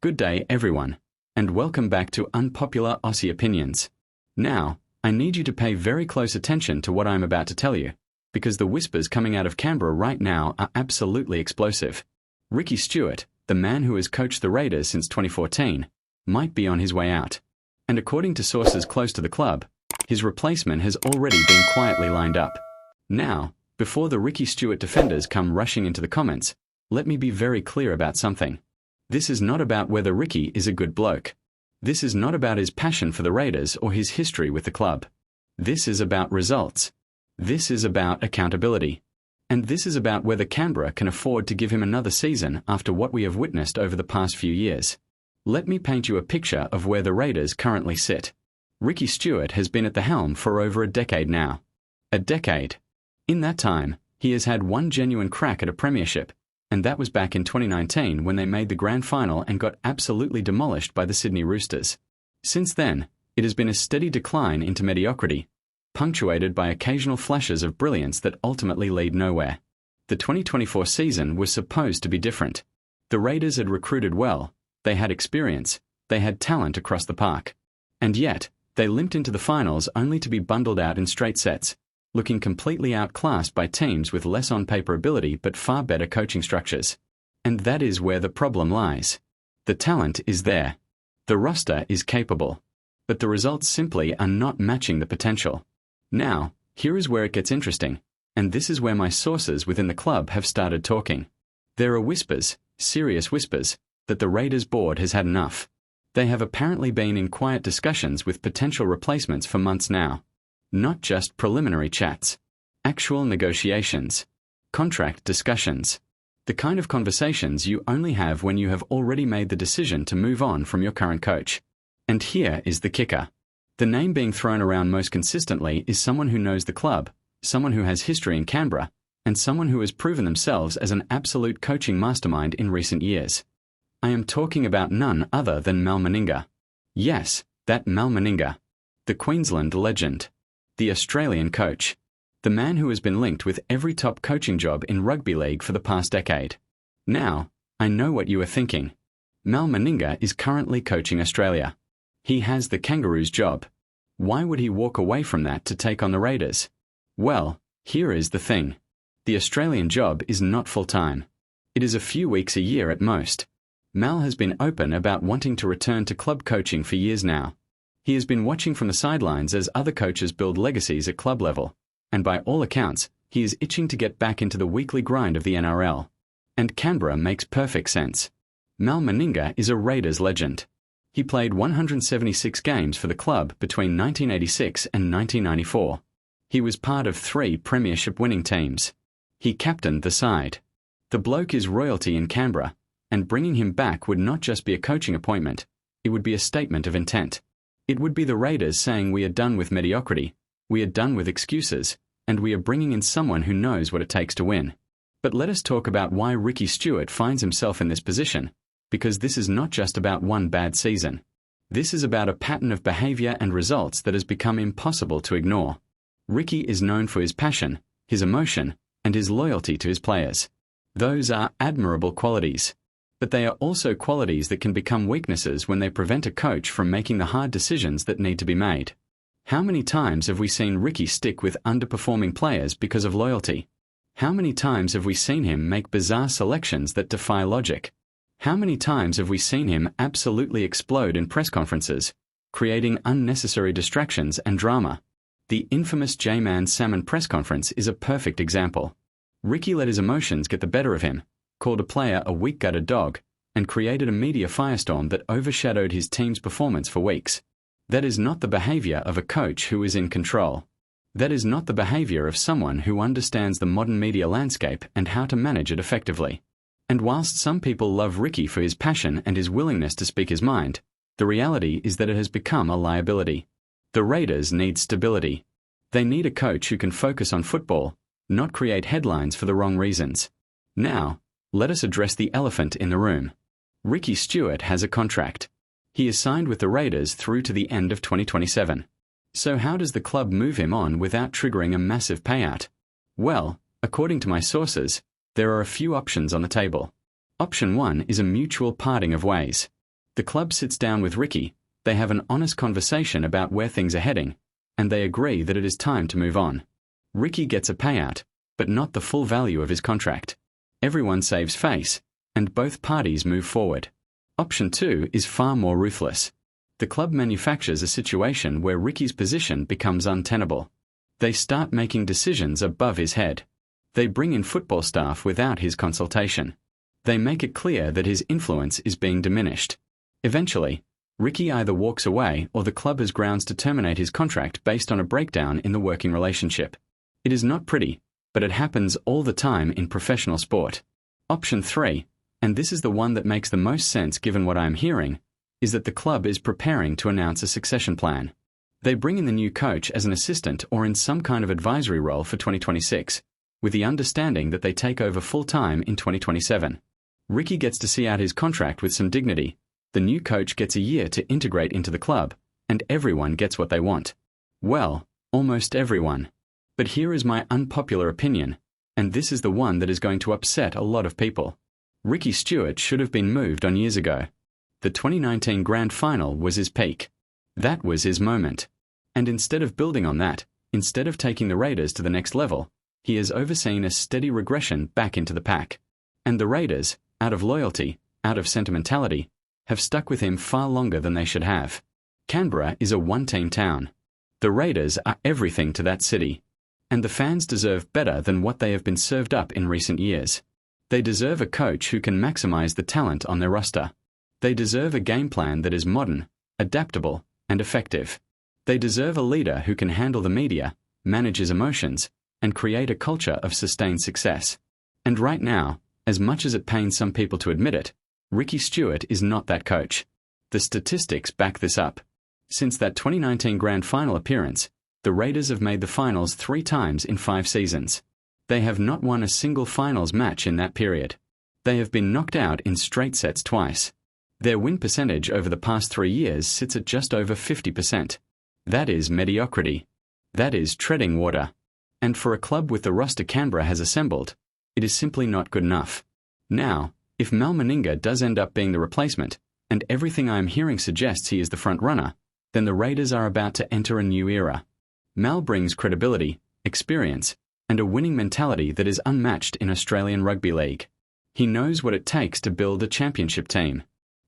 Good day, everyone, and welcome back to Unpopular Aussie Opinions. Now, I need you to pay very close attention to what I'm about to tell you, because the whispers coming out of Canberra right now are absolutely explosive. Ricky Stuart, the man who has coached the Raiders since 2014, might be on his way out. And according to sources close to the club, his replacement has already been quietly lined up. Now, before the Ricky Stuart defenders come rushing into the comments, let me be very clear about something. This is not about whether Ricky is a good bloke. This is not about his passion for the Raiders or his history with the club. This is about results. This is about accountability. And this is about whether Canberra can afford to give him another season after what we have witnessed over the past few years. Let me paint you a picture of where the Raiders currently sit. Ricky Stuart has been at the helm for over a decade now. A decade. In that time, he has had one genuine crack at a premiership, and that was back in 2019 when they made the grand final and got absolutely demolished by the Sydney Roosters. Since then, it has been a steady decline into mediocrity, punctuated by occasional flashes of brilliance that ultimately lead nowhere. The 2024 season was supposed to be different. The Raiders had recruited well, they had experience, they had talent across the park. And yet, they limped into the finals only to be bundled out in straight sets, looking completely outclassed by teams with less on-paper ability but far better coaching structures. And that is where the problem lies. The talent is there. The roster is capable. But the results simply are not matching the potential. Now, here is where it gets interesting, and this is where my sources within the club have started talking. There are whispers, serious whispers, that the Raiders board has had enough. They have apparently been in quiet discussions with potential replacements for months now. Not just preliminary chats. Actual negotiations. Contract discussions. The kind of conversations you only have when you have already made the decision to move on from your current coach. And here is the kicker. The name being thrown around most consistently is someone who knows the club, someone who has history in Canberra, and someone who has proven themselves as an absolute coaching mastermind in recent years. I am talking about none other than Mal Meninga. Yes, that Mal Meninga. The Queensland legend. The Australian coach. The man who has been linked with every top coaching job in rugby league for the past decade. Now, I know what you are thinking. Mal Meninga is currently coaching Australia. He has the Kangaroos job. Why would he walk away from that to take on the Raiders? Well, here is the thing. The Australian job is not full-time. It is a few weeks a year at most. Mal has been open about wanting to return to club coaching for years now. He has been watching from the sidelines as other coaches build legacies at club level, and by all accounts, he is itching to get back into the weekly grind of the NRL. And Canberra makes perfect sense. Mal Meninga is a Raiders legend. He played 176 games for the club between 1986 and 1994. He was part of 3 premiership winning teams. He captained the side. The bloke is royalty in Canberra, and bringing him back would not just be a coaching appointment, it would be a statement of intent. It would be the Raiders saying we are done with mediocrity, we are done with excuses, and we are bringing in someone who knows what it takes to win. But let us talk about why Ricky Stuart finds himself in this position, because this is not just about one bad season. This is about a pattern of behaviour and results that has become impossible to ignore. Ricky is known for his passion, his emotion, and his loyalty to his players. Those are admirable qualities. But they are also qualities that can become weaknesses when they prevent a coach from making the hard decisions that need to be made. How many times have we seen Ricky stick with underperforming players because of loyalty? How many times have we seen him make bizarre selections that defy logic? How many times have we seen him absolutely explode in press conferences, creating unnecessary distractions and drama? The infamous J-Man Salmon press conference is a perfect example. Ricky let his emotions get the better of him, called a player a weak-gutted dog, and created a media firestorm that overshadowed his team's performance for weeks. That is not the behaviour of a coach who is in control. That is not the behaviour of someone who understands the modern media landscape and how to manage it effectively. And whilst some people love Ricky for his passion and his willingness to speak his mind, the reality is that it has become a liability. The Raiders need stability. They need a coach who can focus on football, not create headlines for the wrong reasons. Now, let us address the elephant in the room. Ricky Stuart has a contract. He is signed with the Raiders through to the end of 2027. So how does the club move him on without triggering a massive payout? Well, according to my sources, there are a few options on the table. Option 1 is a mutual parting of ways. The club sits down with Ricky, they have an honest conversation about where things are heading, and they agree that it is time to move on. Ricky gets a payout, but not the full value of his contract. Everyone saves face, and both parties move forward. Option 2 is far more ruthless. The club manufactures a situation where Ricky's position becomes untenable. They start making decisions above his head. They bring in football staff without his consultation. They make it clear that his influence is being diminished. Eventually, Ricky either walks away or the club has grounds to terminate his contract based on a breakdown in the working relationship. It is not pretty, but it happens all the time in professional sport. Option 3, and this is the one that makes the most sense given what I am hearing, is that the club is preparing to announce a succession plan. They bring in the new coach as an assistant or in some kind of advisory role for 2026, with the understanding that they take over full-time in 2027. Ricky gets to see out his contract with some dignity. The new coach gets a year to integrate into the club, and everyone gets what they want. Well, almost everyone. But here is my unpopular opinion, and this is the one that is going to upset a lot of people. Ricky Stuart should have been moved on years ago. The 2019 Grand Final was his peak. That was his moment. And instead of building on that, instead of taking the Raiders to the next level, he has overseen a steady regression back into the pack. And the Raiders, out of loyalty, out of sentimentality, have stuck with him far longer than they should have. Canberra is a one-team town. The Raiders are everything to that city. And the fans deserve better than what they have been served up in recent years. They deserve a coach who can maximize the talent on their roster. They deserve a game plan that is modern, adaptable, and effective. They deserve a leader who can handle the media, manage his emotions, and create a culture of sustained success. And right now, as much as it pains some people to admit it, Ricky Stuart is not that coach. The statistics back this up. Since that 2019 Grand Final appearance, the Raiders have made the finals 3 times in 5 seasons. They have not won a single finals match in that period. They have been knocked out in straight sets twice. Their win percentage over the past 3 years sits at just over 50%. That is mediocrity. That is treading water. And for a club with the roster Canberra has assembled, it is simply not good enough. Now, if Mal Meninga does end up being the replacement, and everything I am hearing suggests he is the front runner, then the Raiders are about to enter a new era. Mal brings credibility, experience, and a winning mentality that is unmatched in Australian Rugby League. He knows what it takes to build a championship team.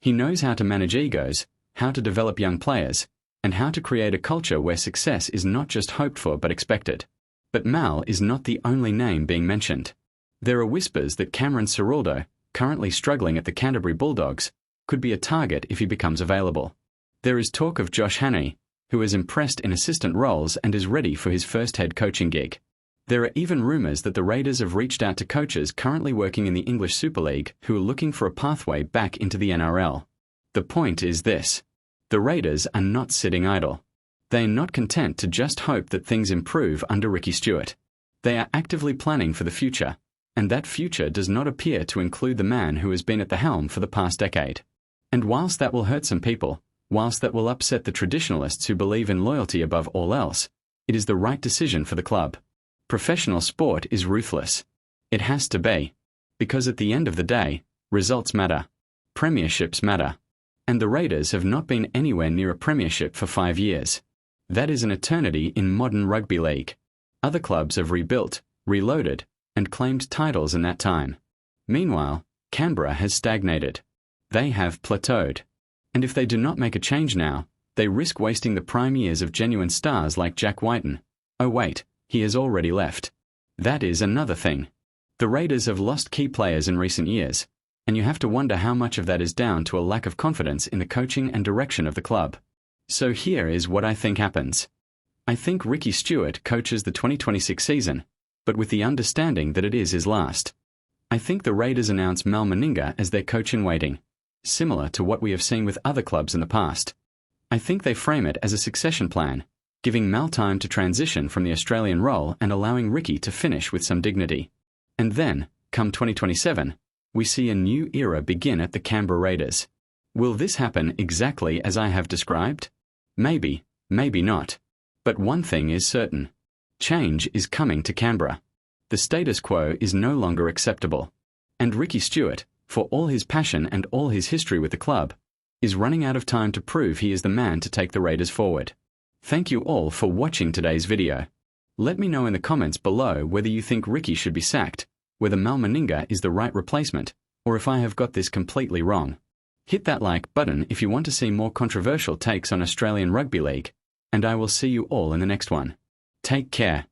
He knows how to manage egos, how to develop young players, and how to create a culture where success is not just hoped for but expected. But Mal is not the only name being mentioned. There are whispers that Cameron Ciraldo, currently struggling at the Canterbury Bulldogs, could be a target if he becomes available. There is talk of Josh Hannay, who is impressed in assistant roles and is ready for his first head coaching gig. There are even rumours that the Raiders have reached out to coaches currently working in the English Super League who are looking for a pathway back into the NRL. The point is this: the Raiders are not sitting idle. They are not content to just hope that things improve under Ricky Stuart. They are actively planning for the future, and that future does not appear to include the man who has been at the helm for the past decade. And whilst that will hurt some people, whilst that will upset the traditionalists who believe in loyalty above all else, it is the right decision for the club. Professional sport is ruthless. It has to be. Because at the end of the day, results matter. Premierships matter. And the Raiders have not been anywhere near a premiership for 5 years. That is an eternity in modern rugby league. Other clubs have rebuilt, reloaded, and claimed titles in that time. Meanwhile, Canberra has stagnated. They have plateaued. And if they do not make a change now, they risk wasting the prime years of genuine stars like Jack Whiten. Oh wait, he has already left. That is another thing. The Raiders have lost key players in recent years, and you have to wonder how much of that is down to a lack of confidence in the coaching and direction of the club. So here is what I think happens. I think Ricky Stuart coaches the 2026 season, but with the understanding that it is his last. I think the Raiders announce Mal Meninga as their coach in waiting, similar to what we have seen with other clubs in the past. I think they frame it as a succession plan, giving Mal time to transition from the Australian role and allowing Ricky to finish with some dignity. And then, come 2027, we see a new era begin at the Canberra Raiders. Will this happen exactly as I have described? Maybe, maybe not. But one thing is certain. Change is coming to Canberra. The status quo is no longer acceptable. And Ricky Stuart, for all his passion and all his history with the club, is running out of time to prove he is the man to take the Raiders forward. Thank you all for watching today's video. Let me know in the comments below whether you think Ricky should be sacked, whether Mal Meninga is the right replacement, or if I have got this completely wrong. Hit that like button if you want to see more controversial takes on Australian Rugby League, and I will see you all in the next one. Take care.